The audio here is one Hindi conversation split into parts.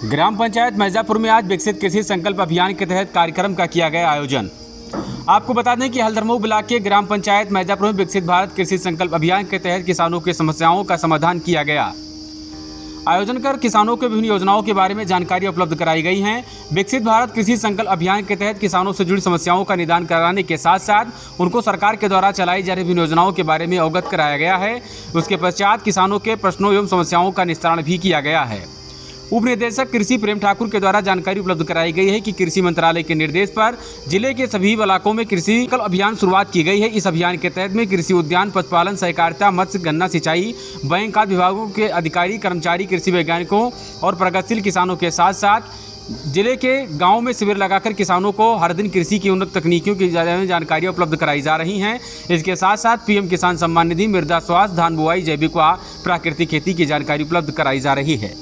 ग्राम पंचायत मिर्जापुर में आज विकसित कृषि संकल्प अभियान के तहत कार्यक्रम का किया गया आयोजन। आपको बता दें कि हल्दरमऊ ब्लॉक के ग्राम पंचायत मिर्जापुर में विकसित भारत कृषि संकल्प अभियान के तहत किसानों की समस्याओं का समाधान किया गया। आयोजन कर किसानों को विभिन्न योजनाओं के बारे में जानकारी उपलब्ध कराई गई है। विकसित भारत कृषि संकल्प अभियान के तहत किसानों से जुड़ी समस्याओं का निदान कराने के साथ साथ उनको सरकार के द्वारा चलाई जा रही विभिन्न योजनाओं के बारे में अवगत कराया गया है। उसके पश्चात किसानों के प्रश्नों एवं समस्याओं का निस्तारण भी किया गया है। उप निदेशक कृषि प्रेम ठाकुर के द्वारा जानकारी उपलब्ध कराई गई है कि कृषि मंत्रालय के निर्देश पर जिले के सभी इलाकों में कृषि संकल्प अभियान शुरुआत की गई है। इस अभियान के तहत में कृषि उद्यान, पशुपालन, सहकारिता, मत्स्य, गन्ना सिंचाई, बैंक आदि विभागों के अधिकारी, कर्मचारी, कृषि वैज्ञानिकों और प्रगतिशील किसानों के साथ साथ जिले के गाँव में शिविर लगाकर किसानों को हर दिन कृषि की उन्नत तकनीकियों की जानकारी उपलब्ध कराई जा रही हैं। इसके साथ साथ पीएम किसान सम्मान निधि, मृदा स्वास्थ्य, धान बुआई, जैविक व प्राकृतिक खेती की जानकारी उपलब्ध कराई जा रही है।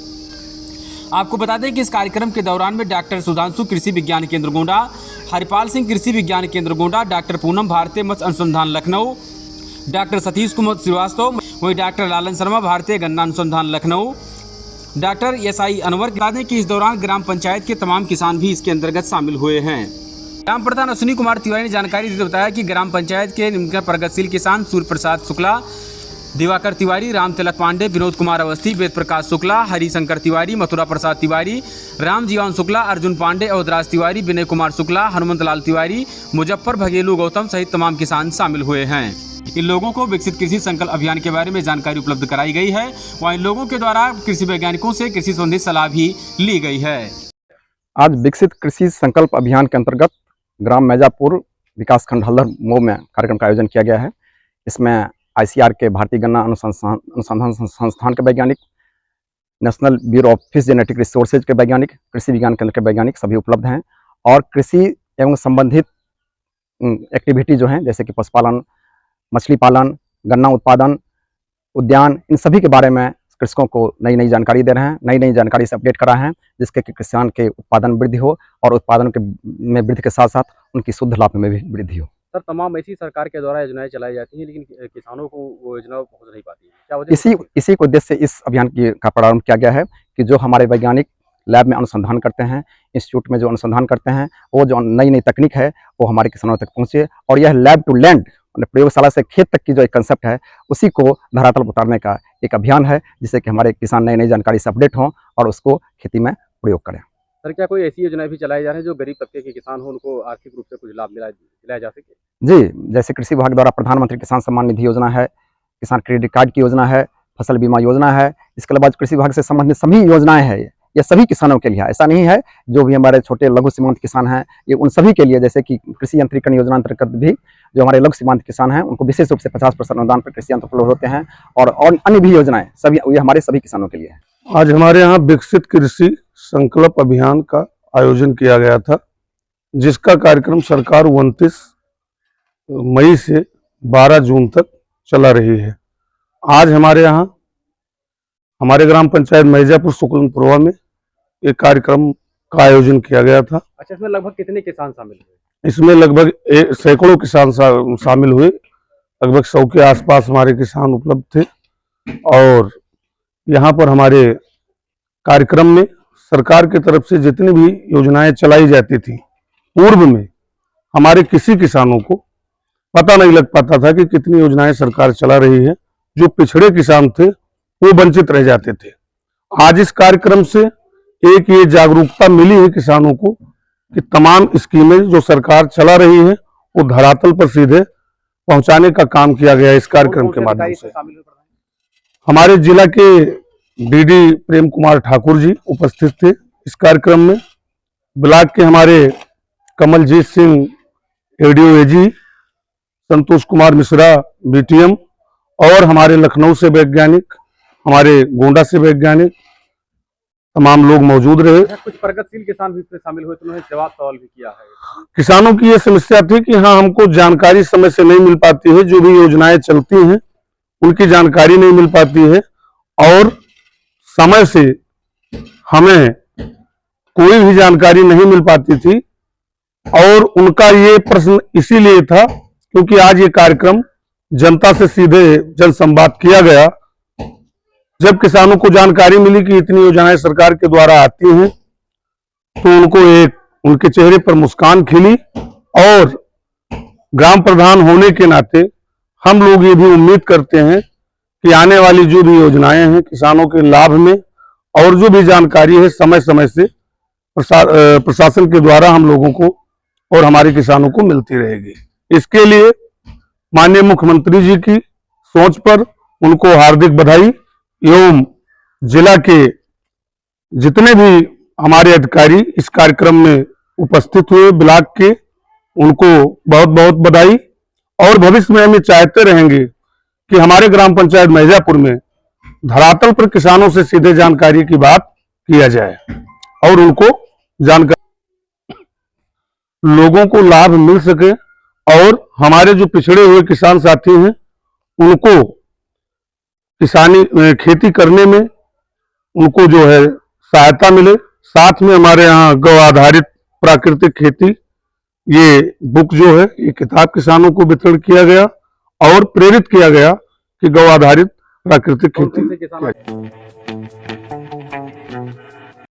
आपको बता दें कि इस कार्यक्रम के दौरान में डॉक्टर सुधांशु कृषि विज्ञान केंद्र गोंडा, हरिपाल सिंह कृषि विज्ञान केंद्र गोंडा, डॉक्टर पूनम भारतीय मत्स्य अनुसंधान लखनऊ, डॉक्टर सतीश कुमार श्रीवास्तव, वहीं डॉक्टर लालन शर्मा भारतीय गन्ना अनुसंधान लखनऊ, डॉक्टर SI अनवर। बता दें कि इस दौरान ग्राम पंचायत के तमाम किसान भी इसके अंतर्गत शामिल हुए हैं। ग्राम प्रधान अश्विनी कुमार तिवारी ने जानकारी देते बताया कि ग्राम पंचायत के निम्नलिखित प्रगतिशील किसान सूर्य प्रसाद शुक्ला, दिवाकर तिवारी, राम तिलक पांडे, विनोद कुमार अवस्थी, वेद प्रकाश शुक्ला, हरिशंकर तिवारी, मथुरा प्रसाद तिवारी, राम जीवन शुक्ला, अर्जुन पांडे, अवधराज तिवारी, विनय कुमार शुक्ला, हनुमंत लाल तिवारी, मुजफ्फर भगेलू गौतम सहित तमाम किसान शामिल हुए हैं। इन लोगों को विकसित कृषि संकल्प अभियान के बारे में जानकारी उपलब्ध कराई गई है। वहीं इन लोगों के द्वारा कृषि वैज्ञानिकों से कृषि संबंधी सलाह भी ली गई है। आज विकसित कृषि संकल्प अभियान के अंतर्गत ग्राम मिर्जापुर विकासखंड हल्दरमऊ में कार्यक्रम का आयोजन किया गया है। इसमें ICAR के भारतीय गन्ना अनुसंधान संस्थान के वैज्ञानिक, national bureau of fish genetic resources के वैज्ञानिक, कृषि विज्ञान केंद्र के वैज्ञानिक सभी उपलब्ध हैं। और कृषि एवं संबंधित एक्टिविटी जो हैं जैसे कि पशुपालन, मछली पालन, गन्ना उत्पादन, उद्यान, इन सभी के बारे में कृषकों को नई नई जानकारी दे रहे हैं। नई नई जानकारी से अपडेट करा है जिसके कि किसान के उत्पादन वृद्धि हो और उत्पादन के में वृद्धि के साथ साथ उनकी शुद्ध लाभ में भी वृद्धि हो। सर, तमाम ऐसी सरकार के द्वारा योजनाएं चलाई जाती हैं लेकिन किसानों को वो योजना पहुंच नहीं पाती है, क्या वजह? इसी को उद्देश्य से इस अभियान का प्रारंभ किया गया है कि जो हमारे वैज्ञानिक लैब में अनुसंधान करते हैं, इंस्टीट्यूट में जो अनुसंधान करते हैं, वो जो नई नई तकनीक है वो हमारे किसानों तक पहुंचे और यह लैब टू लैंड, प्रयोगशाला से खेत तक की जो एक कंसेप्ट है उसी को धरातल पर उतारने का एक अभियान है, जिससे कि हमारे किसान नई नई जानकारी से अपडेट हों और उसको खेती में प्रयोग करें। सर, क्या कोई ऐसी योजनाएं भी चलाई जा रही है जो गरीब तबके के किसान हो उनको आर्थिक रूप से कुछ लाभ दिलाया जा सके? जी, जैसे कृषि विभाग द्वारा प्रधानमंत्री किसान सम्मान निधि योजना है, किसान क्रेडिट कार्ड की योजना है, फसल बीमा योजना है। इसके अलावा कृषि विभाग से संबंधित सभी योजनाएं हैं, ये सभी किसानों के लिए है। ऐसा नहीं है जो भी हमारे छोटे लघु सीमांत किसान हैं, ये उन सभी के लिए, जैसे कि कृषि यंत्रीकरण योजना अंतर्गत भी जो हमारे लघु सीमांत किसान हैं उनको विशेष रूप से 50% अनुदान पर कृषि यंत्र उपलब्ध होते हैं और अन्य भी योजनाएं सभी ये हमारे सभी किसानों के लिए है। आज हमारे यहाँ विकसित कृषि संकल्प अभियान का आयोजन किया गया था, जिसका कार्यक्रम सरकार 29 मई से 12 जून तक चला रही है। आज हमारे यहाँ हमारे ग्राम पंचायत मिर्जापुर शुक्लनपुरवा में एक कार्यक्रम का आयोजन किया गया था। अच्छा, इसमें लगभग कितने किसान शामिल हुए? इसमें लगभग सैकड़ों किसान शामिल हुए। लगभग 100 के आसपास हमारे किसान उपलब्ध थे और यहाँ पर हमारे कार्यक्रम में सरकार की तरफ से जितनी भी योजनाएं चलाई जाती थी, पूर्व में हमारे किसी किसानों को पता नहीं लग पाता था कि कितनी योजनाएं सरकार चला रही है। जो पिछड़े किसान थे वो वंचित रह जाते थे। आज इस कार्यक्रम से एक ये जागरूकता मिली है किसानों को कि तमाम स्कीमें जो सरकार चला रही है वो धरातल पर सीधे पहुंचाने का काम किया गया इस कार्यक्रम के माध्यम से। हमारे जिला के DD प्रेम कुमार ठाकुर जी उपस्थित थे इस कार्यक्रम में। ब्लॉक के हमारे Kamaljeet Singh ADO AG, Santosh Kumar Mishra BTM और हमारे लखनऊ से वैज्ञानिक, हमारे गोंडा से वैज्ञानिक, तमाम लोग मौजूद रहे। कुछ प्रगतिशील किसान भी इसमें शामिल हुए तो उन्होंने जवाब सवाल भी किया है। किसानों की ये समस्या थी कि हाँ, हमको जानकारी समय से नहीं मिल पाती है, जो भी योजनाएं चलती हैं उनकी जानकारी नहीं मिल पाती है और समय से हमें कोई भी जानकारी नहीं मिल पाती थी। और उनका ये प्रश्न इसीलिए था क्योंकि आज ये कार्यक्रम जनता से सीधे जनसंवाद किया गया जब किसानों को जानकारी मिली कि इतनी योजनाएं सरकार के द्वारा आती हैं, तो उनके चेहरे पर मुस्कान खिली और ग्राम प्रधान होने के नाते हम लोग ये भी उम्मीद करते हैं कि आने वाली जो भी योजनाएं हैं किसानों के लाभ में और जो भी जानकारी है समय समय से प्रशासन के द्वारा हम लोगों को और हमारे किसानों को मिलती रहेगी। इसके लिए माननीय मुख्यमंत्री जी की सोच पर उनको हार्दिक बधाई एवं जिला के जितने भी हमारे अधिकारी इस कार्यक्रम में उपस्थित हुए ब्लॉक के, उनको बहुत बहुत बधाई। और भविष्य में हम ये चाहते रहेंगे कि हमारे ग्राम पंचायत मैजापुर में धरातल पर किसानों से सीधे जानकारी की बात किया जाए और उनको जानकारी लोगों को लाभ मिल सके और हमारे जो पिछड़े हुए किसान साथी हैं उनको किसानी खेती करने में उनको जो है सहायता मिले। साथ में हमारे यहाँ गौ आधारित प्राकृतिक खेती ये बुक जो है, ये किताब किसानों को वितरण किया गया और प्रेरित किया गया कि गौ आधारित प्राकृतिक खेती।